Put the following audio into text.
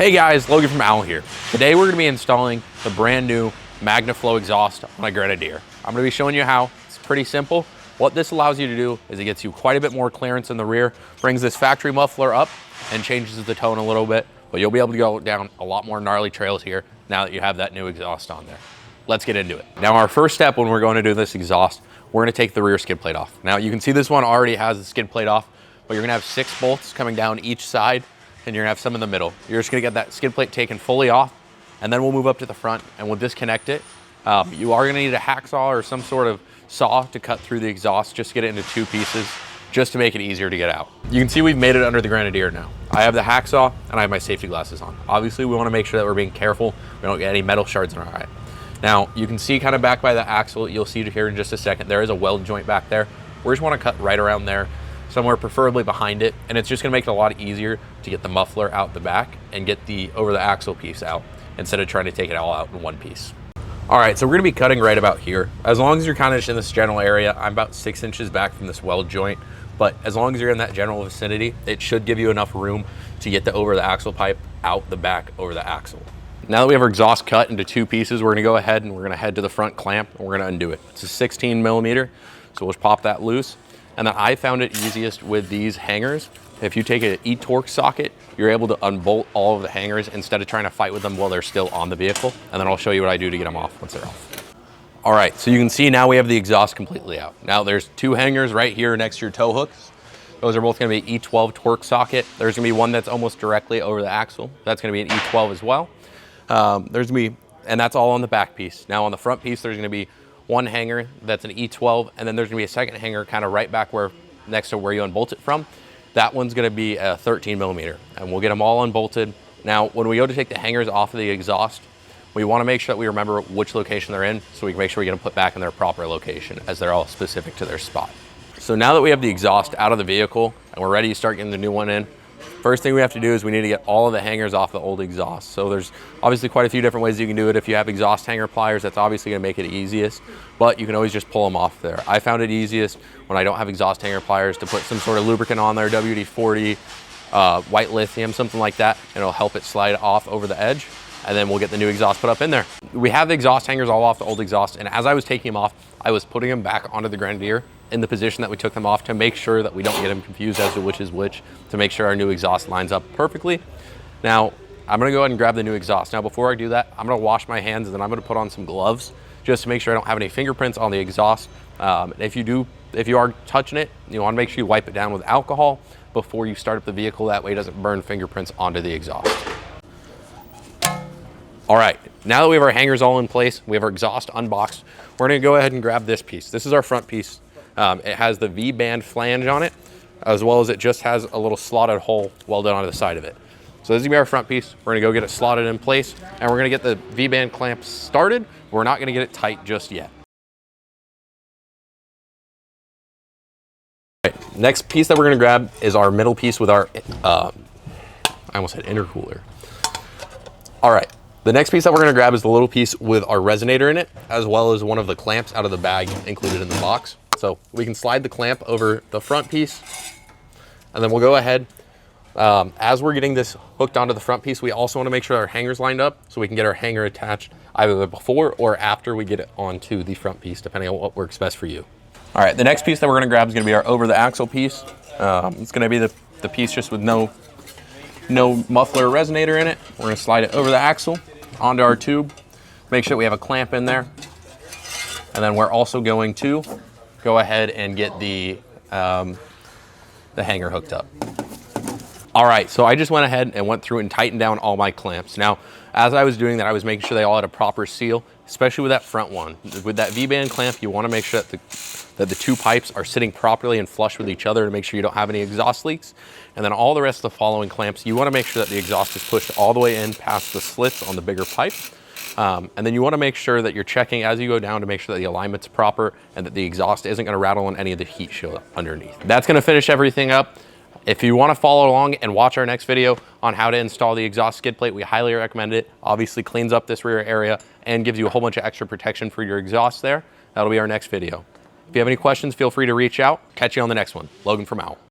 Hey guys, Logan from Owl here. Today we're going to be installing the brand new MagnaFlow exhaust on a Grenadier. I'm going to be showing you how. It's pretty simple. What this allows you to do is it gets you quite a bit more clearance in the rear, brings this factory muffler up and changes the tone a little bit, but you'll be able to go down a lot more gnarly trails here now that you have that new exhaust on there. Let's get into it. Now our first step when we're going to do this exhaust, we're going to take the rear skid plate off. Now you can see this one already has the skid plate off, but you're going to have 6 bolts coming down each side, and you're gonna have some in the middle. You're just gonna get that skid plate taken fully off, and then we'll move up to the front and we'll disconnect it. You are gonna need a hacksaw or some sort of saw to cut through the exhaust, just get it into 2 pieces, just to make it easier to get out. You can see we've made it under the Grenadier now. I have the hacksaw and I have my safety glasses on. Obviously we wanna make sure that we're being careful, we don't get any metal shards in our eye. Now, you can see kind of back by the axle, you'll see here in just a second, there is a weld joint back there. We just wanna cut right around there, somewhere preferably behind it, and it's just gonna make it a lot easier to get the muffler out the back and get the over the axle piece out instead of trying to take it all out in one piece. All right, so we're gonna be cutting right about here. As long as you're kind of just in this general area, I'm about 6 inches back from this weld joint, but as long as you're in that general vicinity, it should give you enough room to get the over the axle pipe out the back over the axle. Now that we have our exhaust cut into 2 pieces, we're gonna go ahead and we're gonna head to the front clamp and we're gonna undo it. It's a 16 millimeter, so we'll just pop that loose. And then I found it easiest with these hangers. If you take an e-torque socket, you're able to unbolt all of the hangers instead of trying to fight with them while they're still on the vehicle. And then I'll show you what I do to get them off once they're off. All right, so you can see now we have the exhaust completely out. Now there's 2 hangers right here next to your tow hooks. Those are both gonna be E12 torque socket. There's gonna be one that's almost directly over the axle. That's gonna be an E12 as well. And that's all on the back piece. Now on the front piece, there's gonna be 1 hanger that's an E12, and then there's gonna be a second hanger kind of right back where next to where you unbolt it from. That one's gonna be a 13 millimeter, and we'll get them all unbolted. Now, when we go to take the hangers off of the exhaust, we wanna make sure that we remember which location they're in so we can make sure we get them put back in their proper location as they're all specific to their spot. So now that we have the exhaust out of the vehicle and we're ready to start getting the new one in, first thing we have to do is we need to get all of the hangers off the old exhaust. So there's obviously quite a few different ways you can do it. If you have exhaust hanger pliers, that's obviously gonna make it easiest, but you can always just pull them off there. I found it easiest when I don't have exhaust hanger pliers to put some sort of lubricant on there, WD-40, white lithium, something like that, and it'll help it slide off over the edge, and then we'll get the new exhaust put up in there. We have the exhaust hangers all off the old exhaust, and as I was taking them off, I was putting them back onto the Grenadier in the position that we took them off to make sure that we don't get them confused as to which is which, to make sure our new exhaust lines up perfectly. Now, I'm gonna go ahead and grab the new exhaust. Now, before I do that, I'm gonna wash my hands and then I'm gonna put on some gloves just to make sure I don't have any fingerprints on the exhaust. If you are touching it, you wanna make sure you wipe it down with alcohol before you start up the vehicle. That way it doesn't burn fingerprints onto the exhaust. All right, now that we have our hangers all in place, we have our exhaust unboxed, we're gonna go ahead and grab this piece. This is our front piece. It has the V-band flange on it, as well as it just has a little slotted hole welded onto the side of it. So this is gonna be our front piece. We're gonna go get it slotted in place, and we're gonna get the V-band clamp started. We're not gonna get it tight just yet. All right, next piece that we're gonna grab is our middle piece with our, I almost said intercooler. All right. The next piece that we're gonna grab is the little piece with our resonator in it, as well as one of the clamps out of the bag included in the box. So we can slide the clamp over the front piece, and then we'll go ahead. As we're getting this hooked onto the front piece, we also wanna make sure our hanger's lined up so we can get our hanger attached either before or after we get it onto the front piece, depending on what works best for you. All right, the next piece that we're gonna grab is gonna be our over the axle piece. It's gonna be the piece just with no muffler or resonator in it. We're gonna slide it over the axle onto our tube, make sure we have a clamp in there, and then we're also going to go ahead and get the hanger hooked up. All right, so I just went ahead and went through and tightened down all my clamps. Now, as I was doing that, I was making sure they all had a proper seal, especially with that front one. With that V-band clamp, you wanna make sure that the 2 pipes are sitting properly and flush with each other to make sure you don't have any exhaust leaks. And then all the rest of the following clamps, you wanna make sure that the exhaust is pushed all the way in past the slits on the bigger pipe. And then you wanna make sure that you're checking as you go down to make sure that the alignment's proper and that the exhaust isn't gonna rattle on any of the heat shield underneath. That's gonna finish everything up. If you wanna follow along and watch our next video on how to install the exhaust skid plate, we highly recommend it. Obviously cleans up this rear area and gives you a whole bunch of extra protection for your exhaust there. That'll be our next video. If you have any questions, feel free to reach out. Catch you on the next one. Logan from Owl.